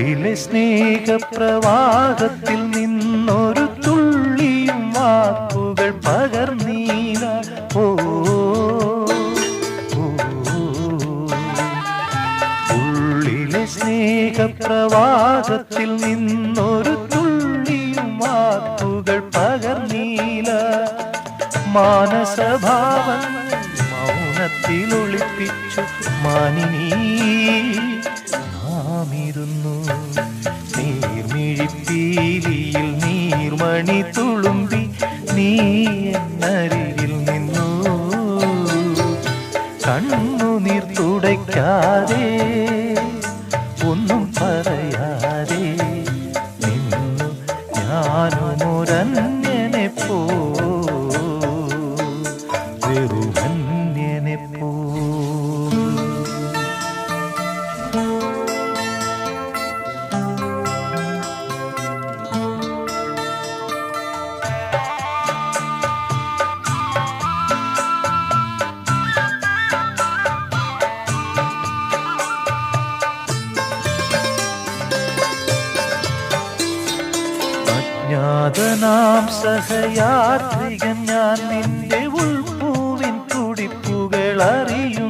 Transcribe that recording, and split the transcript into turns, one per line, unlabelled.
ഉള്ളിലെ സ്നേഹപ്രവാഹത്തിൽ നിന്നൊരു തുള്ളിയും വാക്കുകൾ പകർന്നീല. ഓ ഉള്ളിലെ സ്നേഹപ്രവാഹത്തിൽ നിന്നൊരു തുള്ളിയും വാക്കുകൾ പകർന്നീല. മാനസഭാവം മൗനത്തിൽ ഒളിപ്പിച്ചു മാനിനീ നാമിരുന്നു. നീർമിഴിപ്പീലിയിൽ നീർമണി തുളുമ്പി നീ എന്നരികിൽ നിന്നു. കണ്ണുനീർ തുടയ്ക്കാതെ ഒന്നും പറയാതെ നിന്നു ഞാനുമൊരന്യനെ പോ, വെറുമന്യനെ പോ. അജ്ഞാതനാം സഹയാത്രികൻ ഞാൻ നിന്റെ ഉൾപ്പൂവിൻ തുടിപ്പുകൾ അറിയുന്നു.